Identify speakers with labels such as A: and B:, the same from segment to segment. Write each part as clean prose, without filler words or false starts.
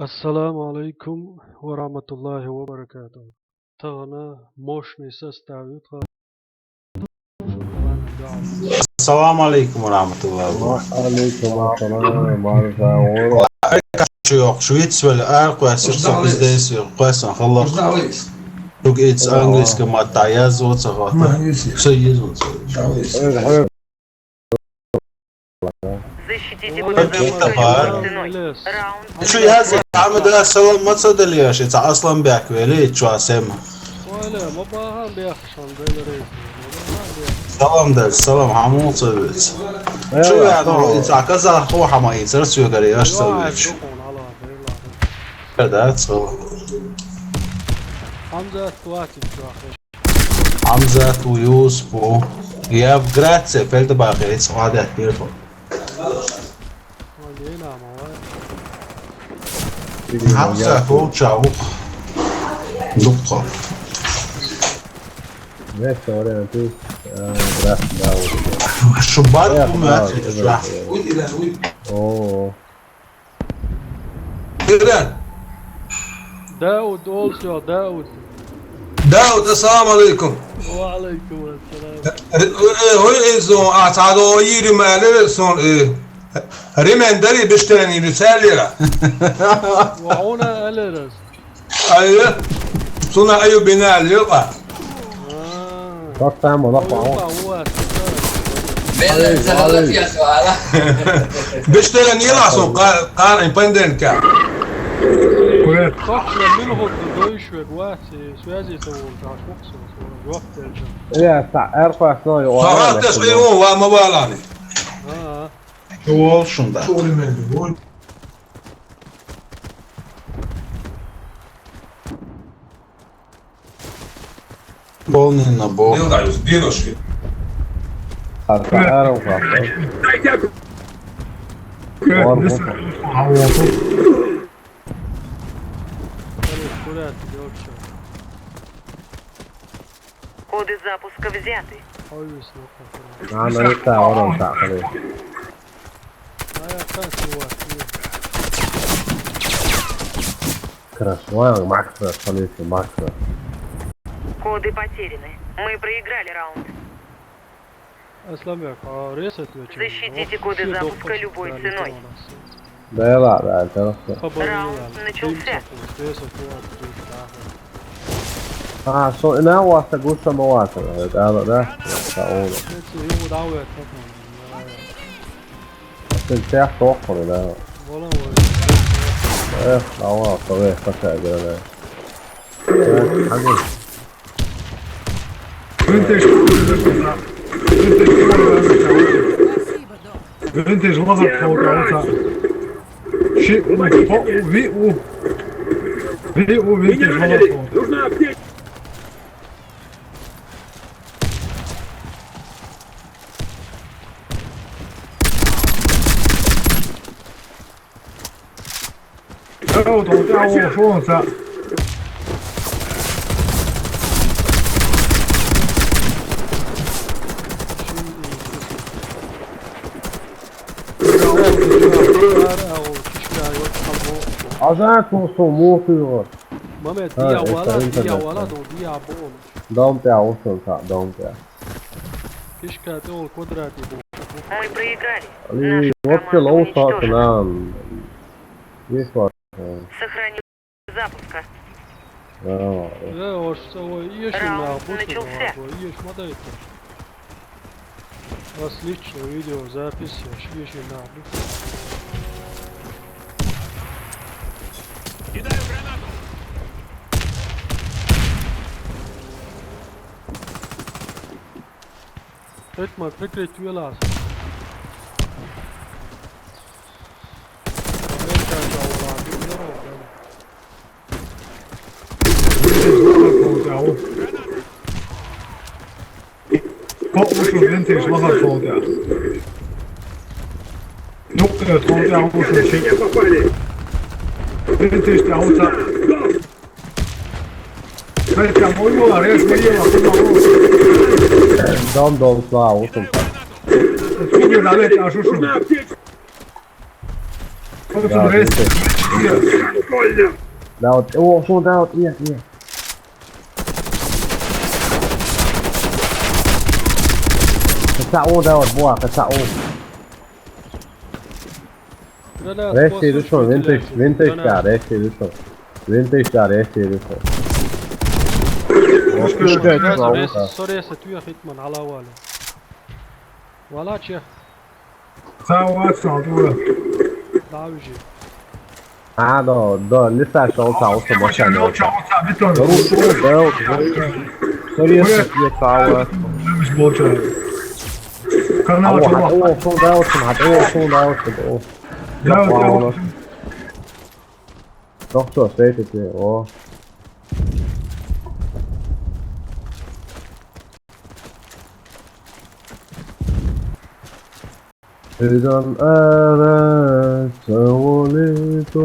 A: Ассаламу алейкум ва рахматуллахи ва баракатуху. Тағына мощный составит.
B: Assalamu alaikum wa rahmatullahi wa barakatuh.
C: Aleyküm assalam, barakatuhu.
B: Yok, Schweiz väl är så bizdeyiz yok. Qo'ysan, xalloq. Çok et angliska matta yazıp çağırdı. Sayıyorsun.
D: Защитите ценой.
B: Şu yazı Ahmet Salam maçada liyaş. Et aslan bek veli çuasem.
A: Öyle babahan beyakşan böyle reis.
B: Salam der, salam hamur söylüyor. Şu yani et akaza o hama yeter söylüyor yaş söylüyor. Kada salam.
A: Hamza tuatim şu akşam.
B: Hamza tu Yusuf. Ya grazie, fällt bei jetzt gerade Hilfe. Hamza tu ciao. Lukka.
C: Neyse oraya tuz. Bırak daha
B: Şubat bu mu?
C: Oo.
E: İran.
A: Daud olsun Daud.
E: Daud, assalamu alaikum.
A: Ve aleyküm selam.
E: Hon atado yiri mali son remendari beştereni risalera.
A: Ve ona alırız.
E: Ayı. Sonra ayı binal yok.
C: Bak tamam ola falan.
F: Bella insalata fiascola.
E: Beştereni yalasın kar impendenka.
A: Kokla minhut dövüşmek vahsi süyazi savun taşmuksun sonra yok derece.
C: Ya erko aslan yok.
E: Sahaf tesqiyon ve mabalani.
A: Ha.
B: Ol şunda. Bolnin na bok.
E: Yıldayız, diyoşki.
C: Arka erko aslan. Var bu.
A: Курят, девчонка.
D: Коды запуска взяты.
A: Повис на
C: Ana ita oran ta kale.
A: А я так его.
C: Красван, макро, полиция, макро.
D: Коды потеряны. Мы проиграли раунд.
A: Асламяк, а ресет вечер.
D: Защитите коды запуска любой ценой.
C: Bela, da, tarafta.
D: Раунд начался.
C: Ah, so ina wasta gusta ma wasta. Da, da. Ta ola. Sen ser toco, da. Da ola, ta ve, ta se gele. Hadi.
G: Vintage wasn't told out. Shit, vintage wasn't told.我懂，家伙，我说噻。
C: Azat olsun, muhtur.
A: Mehmet, diya wala do diya bol.
C: Dom te olsun ta, dom te.
A: Kişka te ol kvadrati bol.
D: Мы проиграли.
C: Ali,
D: Наша
C: what's the
D: команда
C: low start
D: уничтожена.
C: nan? This was.
D: Сохранить запуска.
A: Ya orsa o iyi şuna
D: Раунд
A: bu
D: начался.
A: iyi şuna это. Отлично, видео запись, ешь на.
G: Кидаю гранату.
A: Etme, прикрытие lazım.
G: Vintage wasn't told out. Нуклея told out уже чек. Vintage out. Хотя мой молодец,
C: Dom sla olsun ta.
G: Сколько далеко, а что? خودتون رئیس
C: دعوت اوه شو دعوت ايه كتاعو دعوت بوا كتاعو ريشي دوشون وينتش دار ريشي دوشون وينتش دار ريشي دوشون
A: سوري ستويا ختمان على واله ولا تشيخ
G: ساعات صعدوها
A: دعوجي
C: ده لسه عشان تعوص
G: ماشي لو تعوصها بيتون
C: سوري ستويا تعوص
G: مش بوتر قناة
C: اوه شو دعوت سمعت اوه شو دعوت
G: دعوت
C: Toch zo, steeds het weer, oh. إذا أردت وليت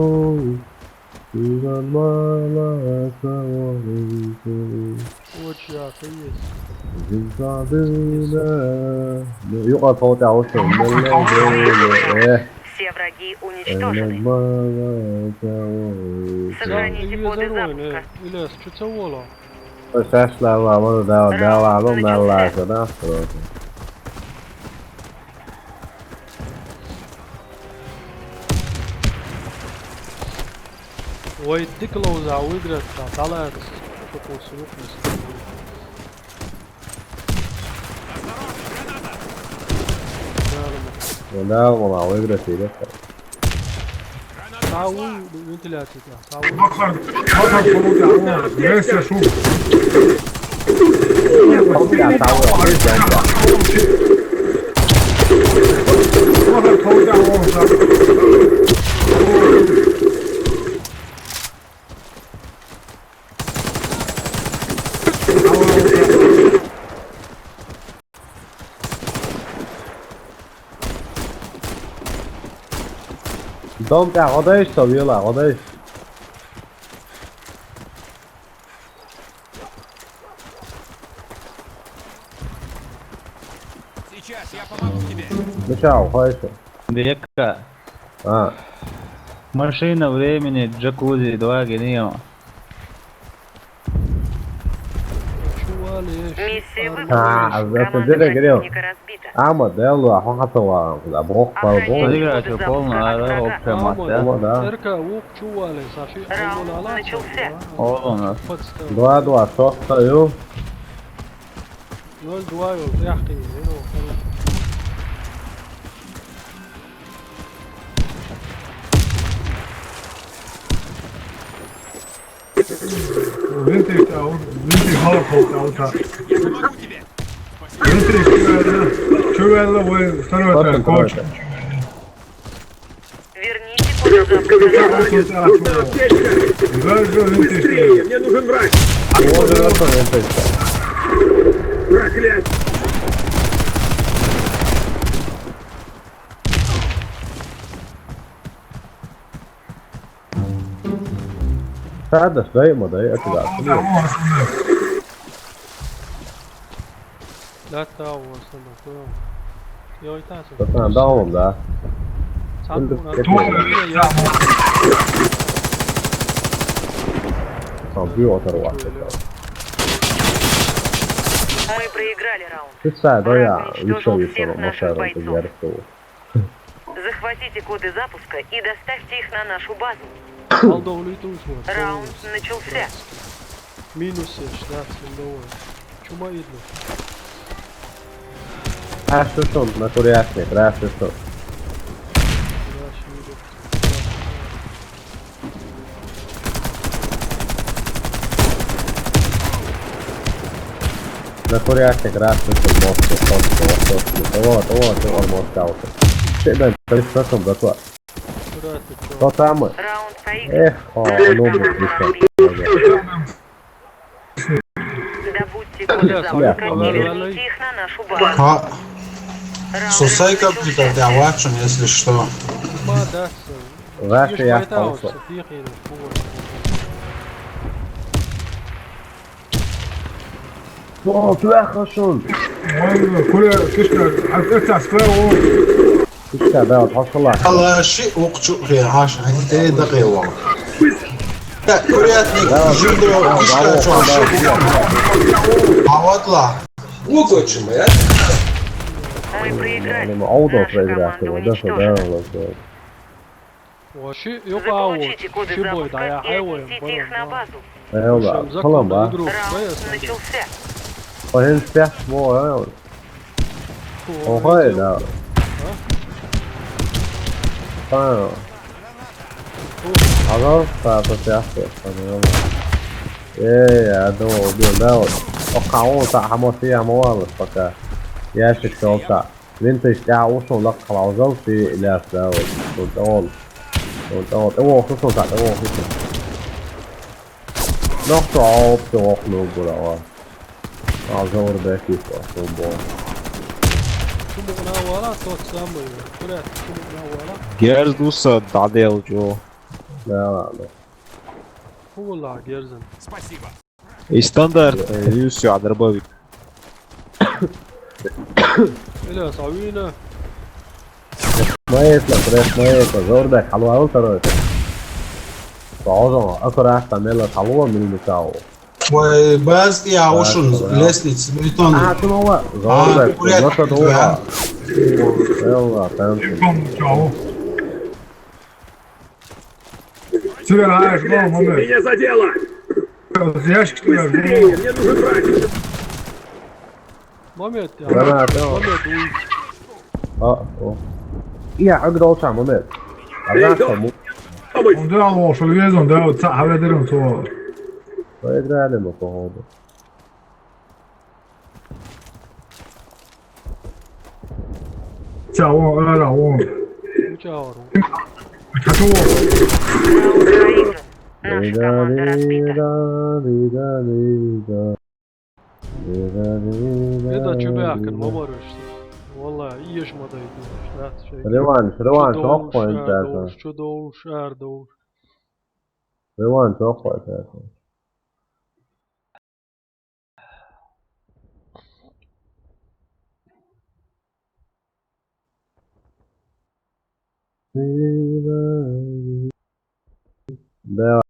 C: إذا ما لك وليت
A: وجه كويس
C: إذا صعدنا يقف فوق عوشة من الليل
D: Все враги уничтожены. Сохраните коды запуска.
A: إليس شو تسووا له؟
C: Precies, laten we daarom naar laten afspreken.
A: ويديك لو زعودرت طلعت شوفوا سلوك مسلمين
C: Vandaag maar weer dat hier.
A: تعاون وانتلاتي تعاون
G: بخر فوق رئيس شوف
C: Ja, تعاون جنبه.
G: بخر فوق
C: Dom ya odayış soruyorlar odayış.
F: Сейчас я помогу тебе.
C: Ну чау, хорошо.
H: Века. Машина времени, джакузи, 2 гения.
D: Миссия
C: противника
D: разбита.
C: Ahmet يلا حطوا ابوك
H: Подыграйте полная общая масса.
A: اركا ووك شوالي صافي
D: Раунд
A: اول على
D: начался.
H: О, у нас.
C: 2 صوت
A: نول دوايو يحكي هنا
G: Винтик хала фоق
F: Помогу тебе.
G: Винтик чувелла вы второй коч
D: Верните коды запуска.
G: Даже винтик
E: Мне нужен враг! Проклятье!
C: هذا شوي مضايق كده
A: لا تعاون سنة يا يتاسف
C: بس انا داوم ده كمبيوتر واحد
D: Мы проиграли раунд.
C: في الساعة ضيع
D: уничтожил
C: يشوي
D: всех
C: صار
D: наших
C: مشاعر
D: бойцов.
C: تجارة
D: Захватите коды запуска и доставьте их на нашу базу.
A: Алдовлюйтусь вот.
D: Раунд начался.
A: Минус 16 миллионов. Чума видно.
C: Ашшон на курятник, Ашшон. На курятник, Ашшон, вот, almost out. Ты присмотрел, братва. Что там?
D: Раунд проигран.
C: Ну будет
D: Добудьте коды запуска и верните их на нашу базу.
B: Сусайка прикордявачен, если что.
C: Ваши я остался. О, плохо шон.
G: كل كشكر عرفت اسكلاو
C: İşte ben haşırlar.
B: الله شيء وقت في 10 دقيقة والله. لا كورياتني جندو إشكال شو عوضلا.
E: Луковичем, я?
D: Мы проиграли.
C: Yani auto
D: Наша
C: проиграть
D: команда
C: его, да,
D: уничтожена.
C: да.
A: 我去有把我
D: Заполучите коды
A: 去不打呀，
D: запуска
A: 还
D: и
A: 我也
D: отнесите
A: 不
D: их на
A: 能
D: базу.
C: Eyvallah.
A: Закон
C: Tamam ba.
A: игру.
D: Раунд начался.
C: O henüz siyah bu ya. O hayır da. Tamam. Aga ta siyah tamam. Ya da o kaos ta hamosiya mawal faka. Ya şikayet. Vintage ya usul lak خلاص في إلى ساوي وتقول هو خصوصا هو خصوصا نقطع توقلوا بلا أعذر باكي فأصبح
A: Şu munavara totsamıyor. Buraya şu munavara.
I: Gerdusa dadeljo.
C: لا
A: Valla gerzin.
F: Спасибо.
I: И стандарт Люсю Адрабовик.
A: Öyle savine.
C: ما يطلع زور ده حلوة أوي ترى صعوبة أكثر أحسن من حلوة من المساو
B: وباز يا وشن ليست بيتون.
C: شنو هو زور ده
B: كوريات
C: نص دولار يلا فهمت
G: Kom, čau. Тебе знаешь, ну, момент. Меня задело! Ящик, что я жму.
A: Mehmet ya.
C: Mehmet ya.
A: Mehmet uy.
C: يا عقد أوسع ممت
G: Om det är allvar så vet du, det har vi det runt så.
C: vad är det här med på honom?
G: Ciao, eller om.
A: Uçağır.
G: Tato.
D: Раунд проигран. Наша команда разбита.
A: Это чубяхкин мамарышты. Valla iyi yaşmadaydı. Şey.
C: Revanş çok koyun zaten.
A: Şu doğuş, er doğuş.
C: Revanş çok koyun zaten. Devam.